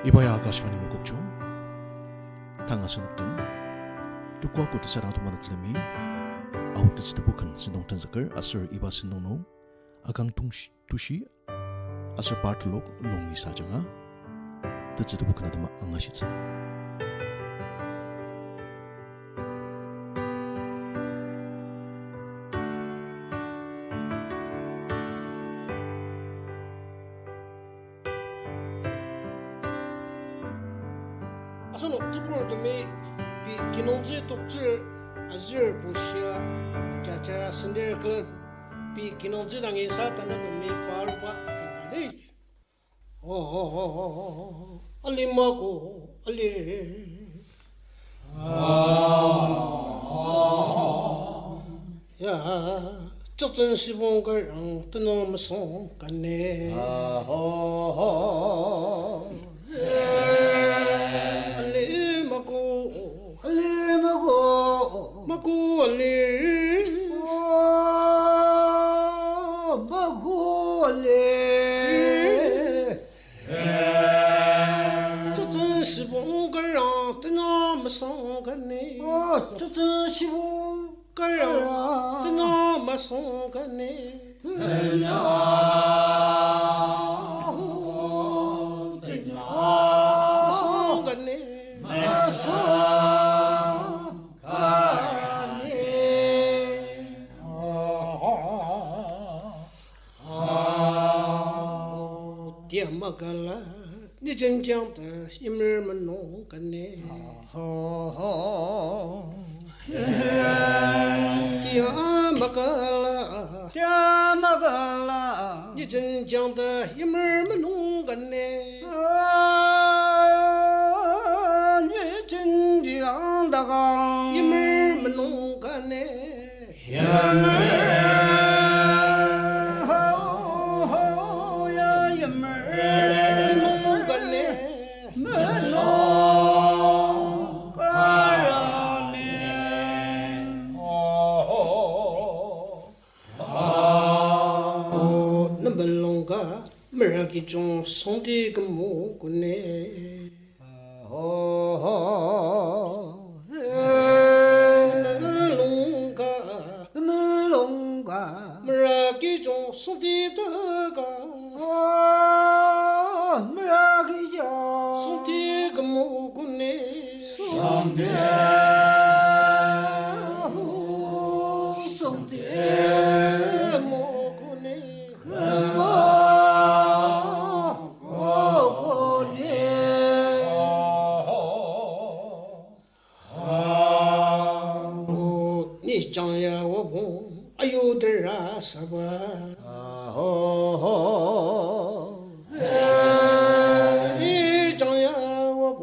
이봐야 아가시와니 무국중 당하신 없든 tukwa ko sa rang tumanak lami au tis tabukan sinong tanzakar asur iba sinong agang tushi asur partulok longi sajanga tis tabukan adama angashitsa asan oktubre demi bi kinonji tokje azir bushia chacha sender klan bi kinonji dangi sa tanna demi farwa kanani alimago ali ya zhen sibong ge rang tno ma song kanne Maku ali Maku ali Zhen sibong ge rang tno ma song kanne zhen sibong ge rang tno ma song kanne Magala, ni jen jiang de yimmer men nong kan ne. Dia magala, ni jen jiang de yimmer men nong kan ne. Ni jen jiang da gang yimmer men nong kan ne. Meragi jong sonti gemu kune melongga meragi jong sonti daga meragi jong sonti gemu kune sonti Saba Yi zhang ya wo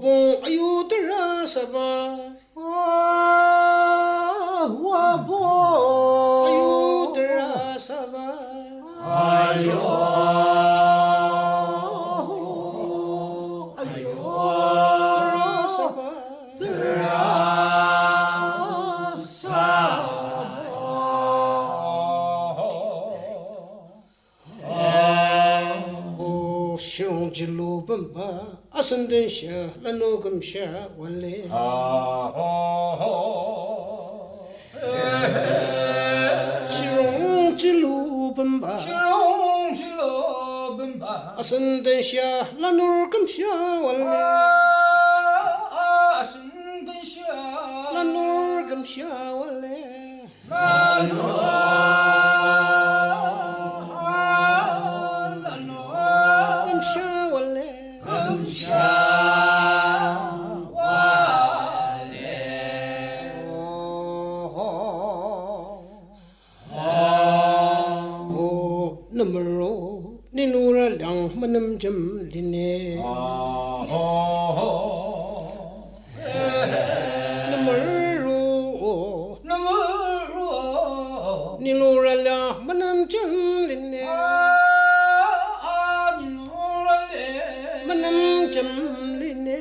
bong ayu de ra saba wo bong ayu de ra saba Jilu bamba ascendent sha lanogam sha wale Shirong jilu bamba ascendent sha lanogam sha wale ascendent sha lanogam sha wale Numero ninura lang manam jam line Numero ninura lang manam jam line manam jam line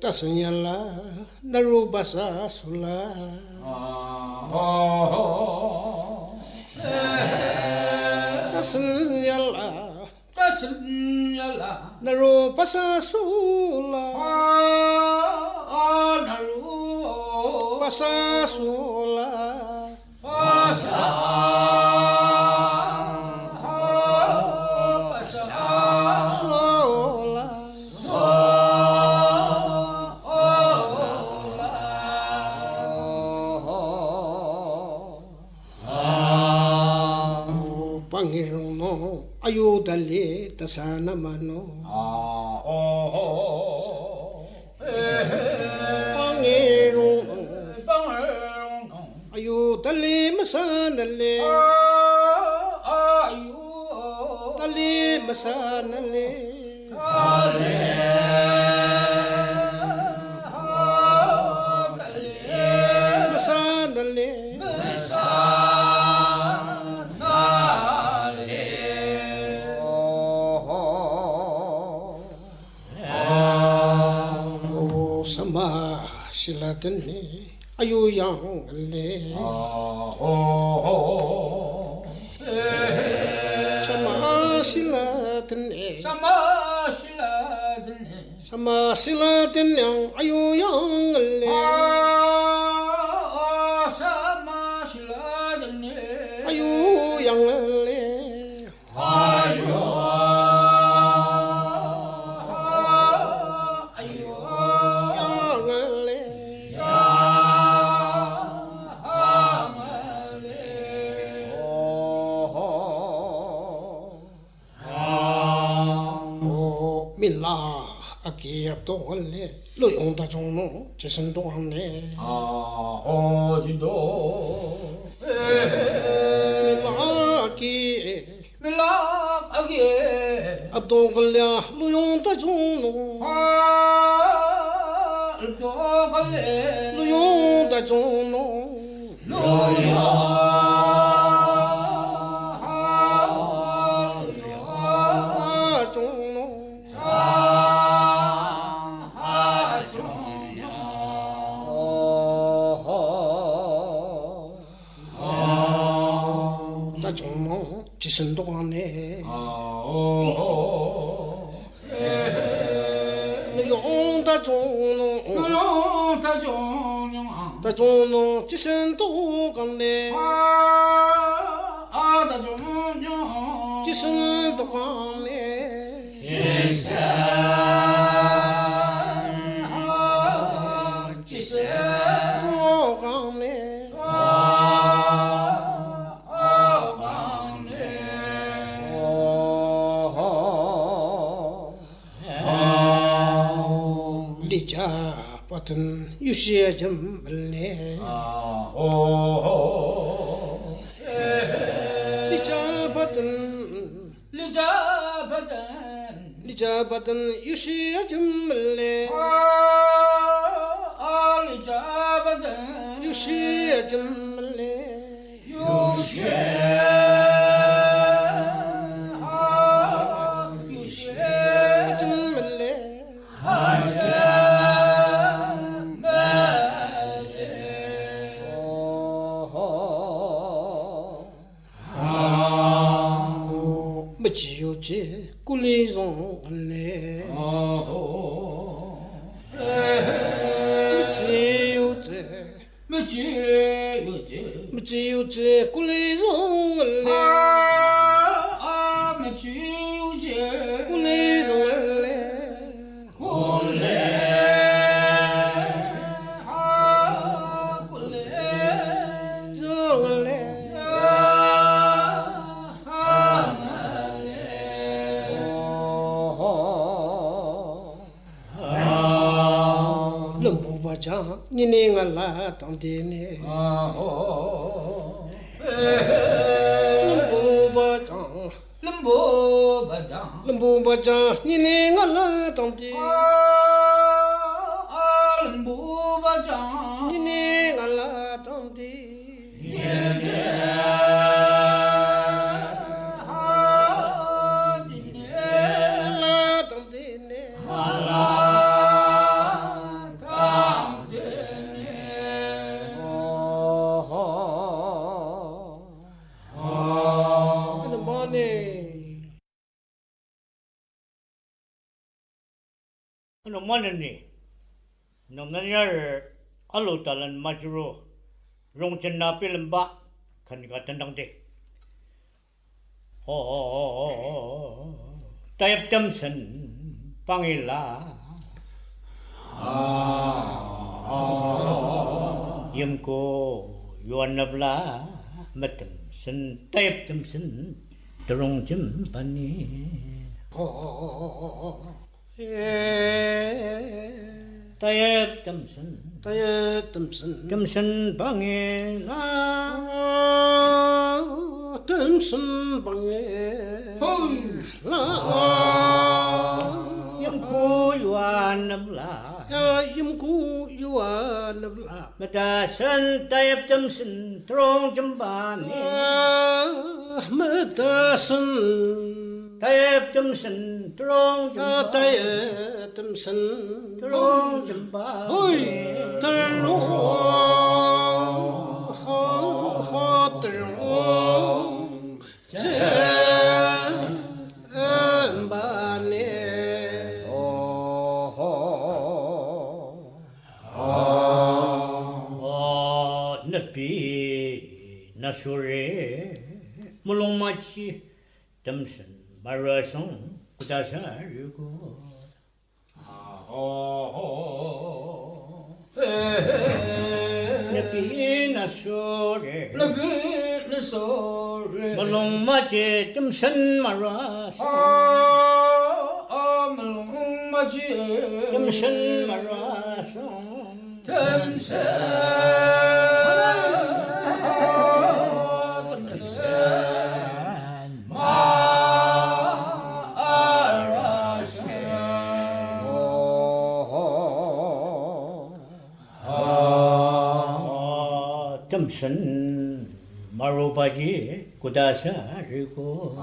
tasanyala narubasa sula tasanyala narubasa sula narubasa sula ayudale tasana mano Panginoon ayudale masanale ayudale masanale masanale silatane ayuyang le sama silatane ayuyang le ayuyang le aki abdole lo yong da jong no jesan do han ne jido milaki abdole lo yong da jong no lo yong da jong no lo 지선동안에 다종노 지선동안에 지선동안에 같은 유시에 좀 말래 리자바든 유시에 좀 말래 유시에 좀 말래 유시에 좀 말래 지요지 꿀리종 안내 지요지 꿀리종 안내 꿀리종 자 니네가 당대네 lembu 니네가 당대 니네가 당대 ano manani nang nanyar alo talan majuro rong chen na pilam ba kan ka tandang de tayap tamsan pangila yam ko yuan nabla matam san tayap tamsan rong chen pani tayap tamsan tamsan pangila 뜸슨 방에 yamku yuan nabla 임구 유아나블라 matasan tayap tamsan trong jambani 마다슨 tayap tamsan trong jambani 따에 뜸슨 trong jambani 호이 들로 하들로 잼바네 napi nasure mulong machi tamsan marasong kudasa yugo napi nasure mulong machi tamsan marasong tamsan marasong tamsan marubaji kudasa rigo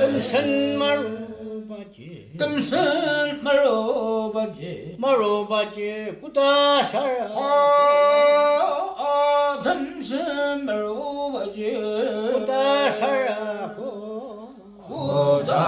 tamsan marubaji kudasa kudasa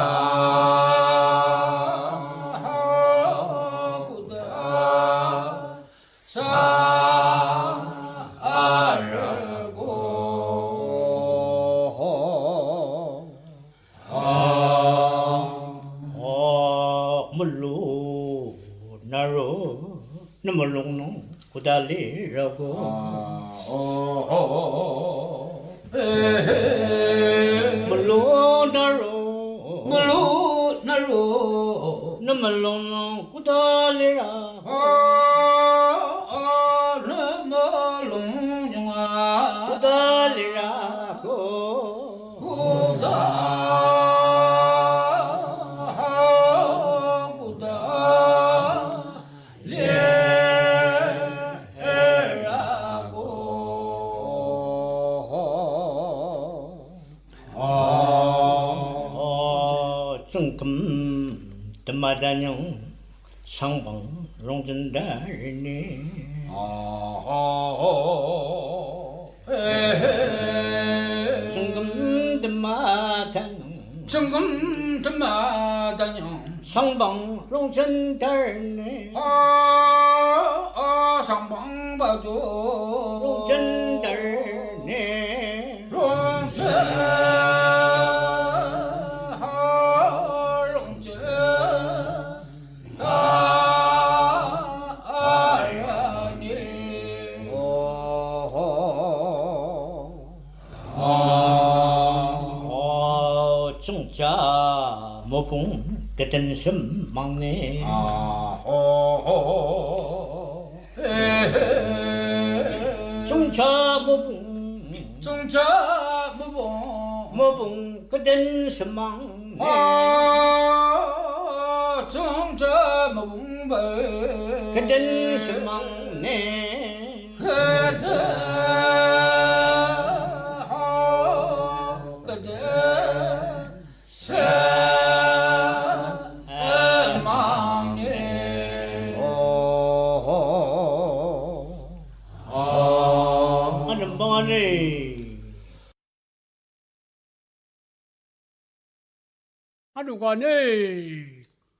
mullu naro namalong no kudali rago mullu naro namalong no kudali rago kudali rago 정금 드마다뇽 상방 롱전다리니 정금 드마다뇽 상방 롱전다리니 상방바도 롱전다리니 정자 모봉 그땐 숨 막네 정자 모봉 그땐 숨 막네 그땐 숨 막네 하는 방안에 관에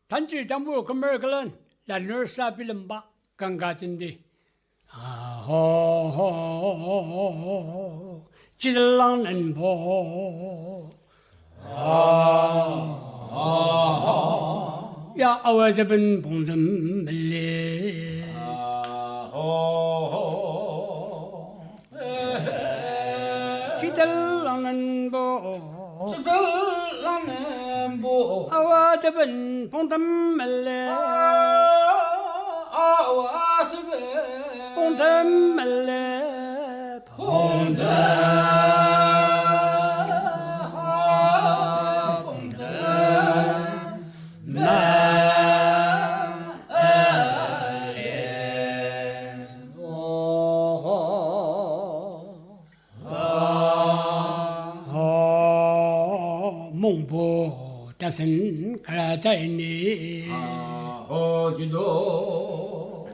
단지 담부 금mer글은 라너사 빌름바 강가진디 아호호호호 지들랑는 보 야 아와잡은 봉점 밀리 지들랑는 보 지들랑는 보 아와잡은 봉점 밀리 아와집에 봉점 밀리 몽보 다슨 가라다이니 어지도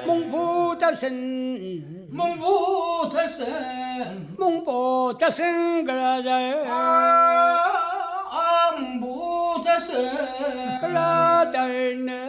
몽보 다슨 몽부 태생 몽보 다슨 가라다이 앙부 태생 가라다이니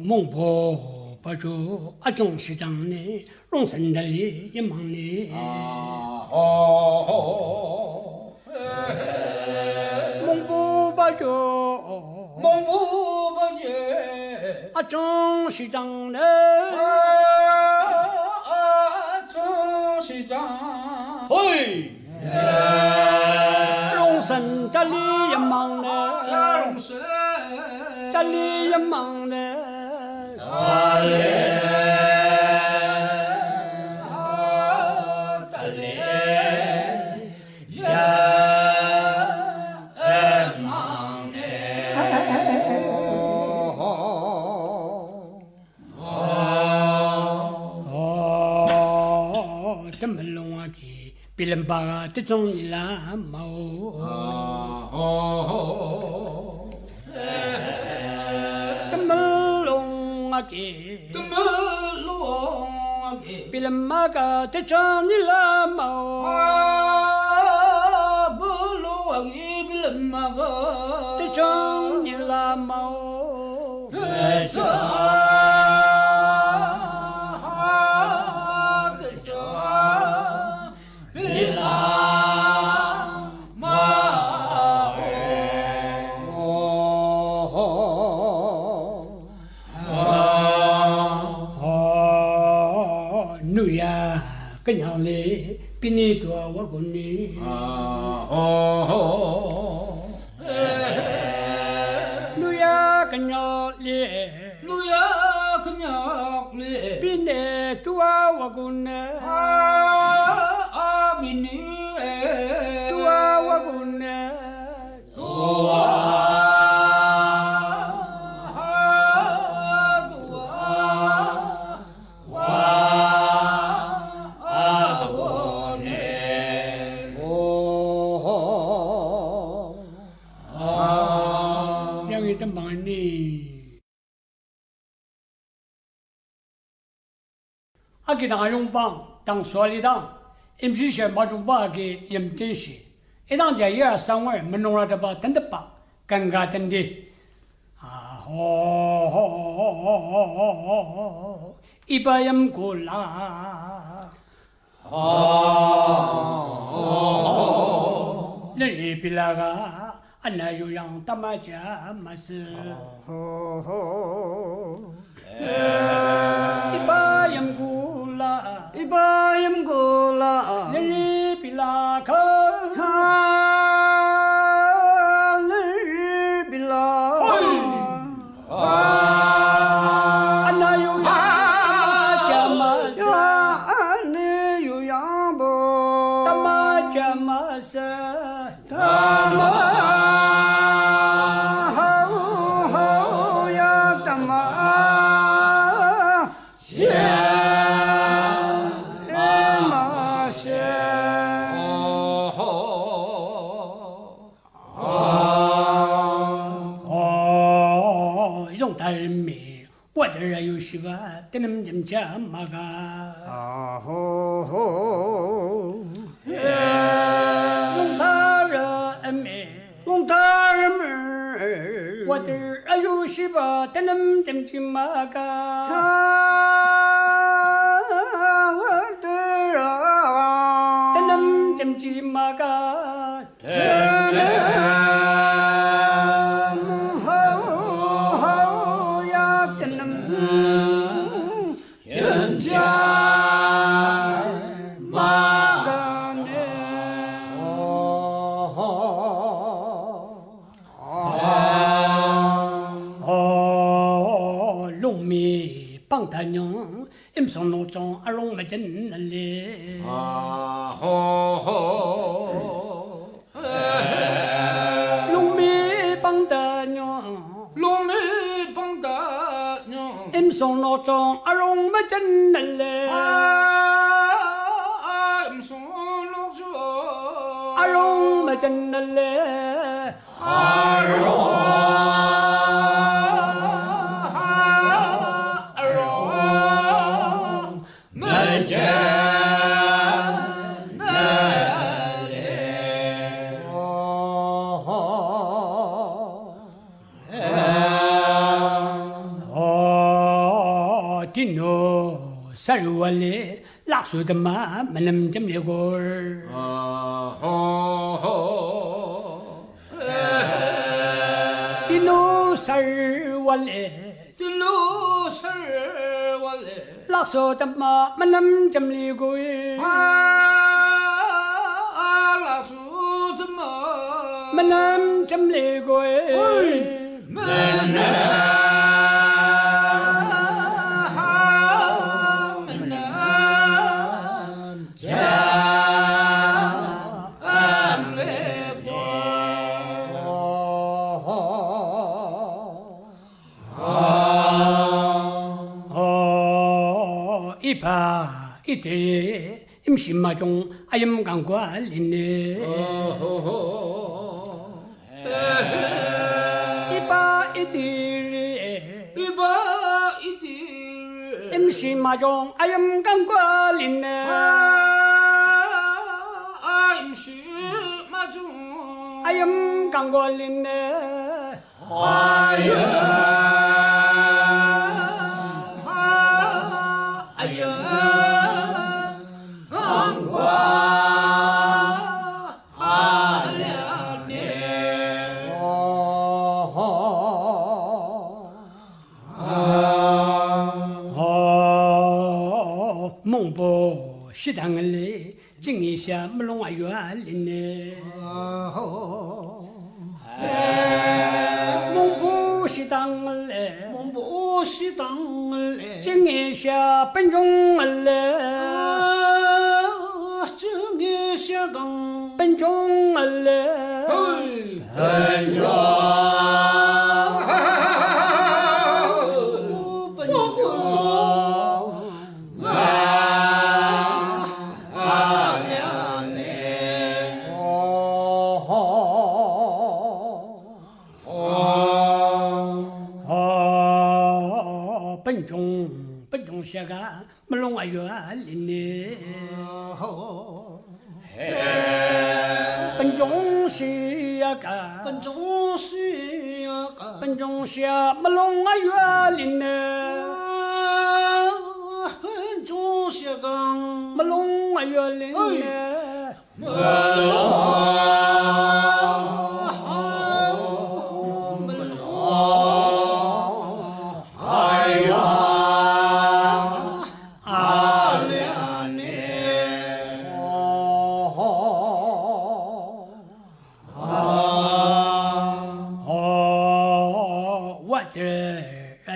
몽보 바주 아종시장네 롱선달리 예망네 몽보 바주 몽부바제 아종시장네 정시장 어이 롱선달리 예망네 야롱세 달리 예망네 덤벨롱아기 빌름바가 뜻종이라 마오 덤벨롱아기 뜸물롱하게 빌름마가 뜻종이라 마오 불로하기 빌름마가 뜻종이라 마오 누야 그냥래 비니도 와고니 누야 그냥래 누야 그냥래 비네 두아 와고네 아비니 두아 와고네 양이던 망했니 아기당 아용방 당 수알리당 임시시 마중바기 임진시 이당자 상월 문농라다바 던데바 간가던디 아호 이바염 골라 네 빌라가 안나요양 따마자 마스 이바염 골라 이바임 골라 네 빌라가 하늘 빌라 안나요양 따마자 마스 안내 요양보 따마자 마스 하우하우야 따마 셰마셰 알미 와더라 요시바 때는 점자 마가 아호호 용타라 알미 롱타르메 와더라 요시바 때는 점자 마가 와드라 때는 점자 마가 하우야 뜬남 전자 마가네 롱미 방탄용 임성노종 아롱 맞은 날래 롱미 방탄용 롱미 방다녀 임성노종 아롱 맞은 날래 임손옥주 아롱 맞은 날래 디노 살월레 락수드마 만남 점레골 디노 살월레 딜로 설왈레 락수드마 만남 점레골 라수드마 만남 점레골 이파 이들 임신마종 아염강과 린네 이파 이들 이바 이딜 임신마종 아염강과 린네 임시 마중 아염강과 린네 몽보 시당을 증이샤 물롱아유아 린네 몽보 시당을 몸보시당을 증이샤 번종을 증이샤강 번종을 번종샤가 물롱아유아 린네 번종시야가 번종시야가 번종시야 물롱아유아 린네 번종시야강 물롱아유아 린네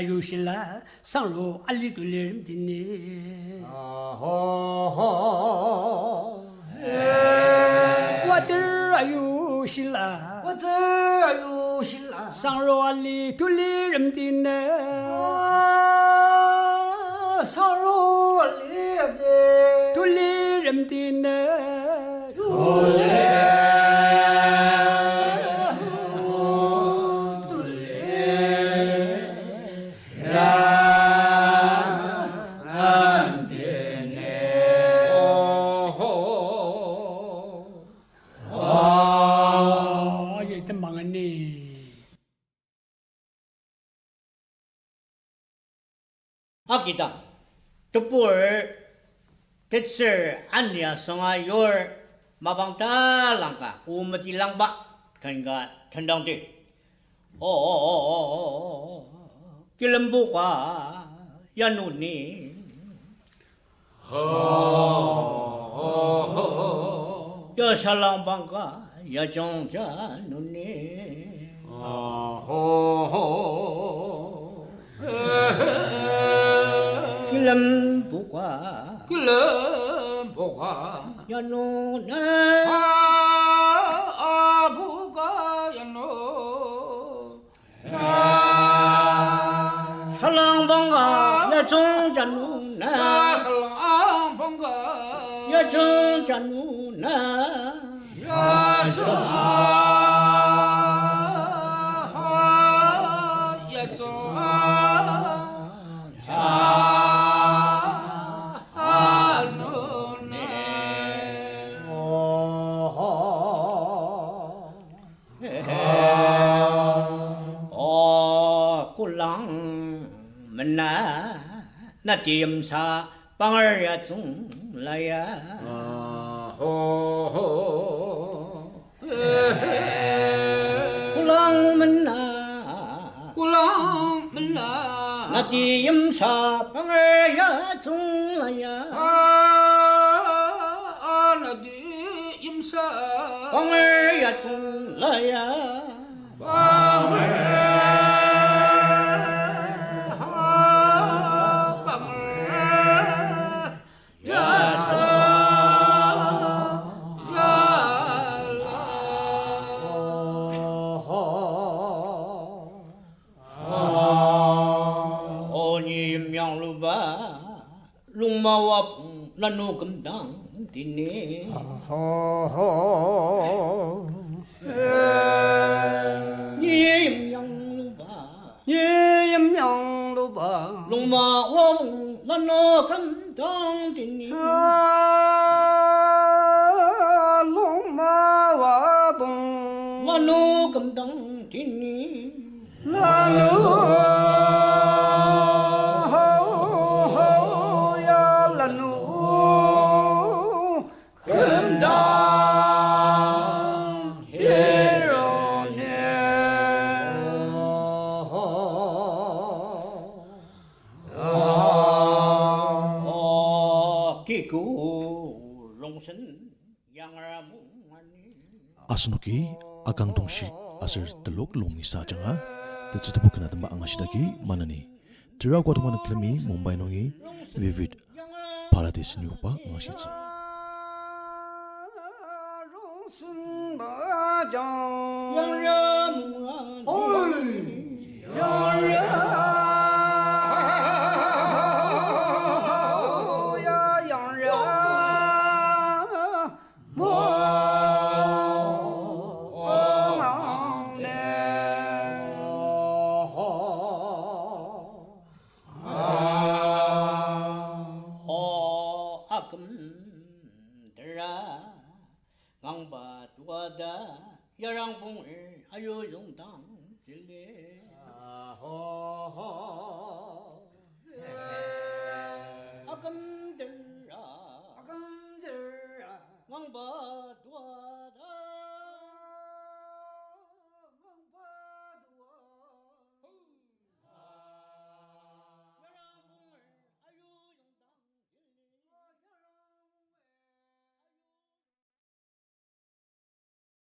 아유실라 상로 알리둘림 디니 와들 아유실라 상로 알리둘림 디네 서로 알리게 둘림 디네 아기다 두불 대체 안냐 성아 요尔마방다 랑가 우무디 랑바 그러니까 전당대 길름보가 야누니 여살랑방가 여정자 누니 길름보가 길름보가 야누나 아부가 야노 살랑방가 여정자 누나 살랑방가 여정자 누나 꿀랑 맨나 나 띠엄사 빵을 야중라야 꿀랑 맨나 꿀랑 맨나 나 띠엄사 빵을 야중라야 나디 임사 빵을 야중라야 롱마와 나노 금당 디네 예염양로바 롱마와 나노 금당 디네龍馬華봉 나노 금당 디네 Asnoki akang tungshi asir teluk lomisa janga tetsutupu kena tamba angasidaki manani tira kwatumana klemi Mumbai nongi vivid paradis nyupa angasitsa 강바 두가다 야랑봉을 아유용당 질레 아금들아 강바 두가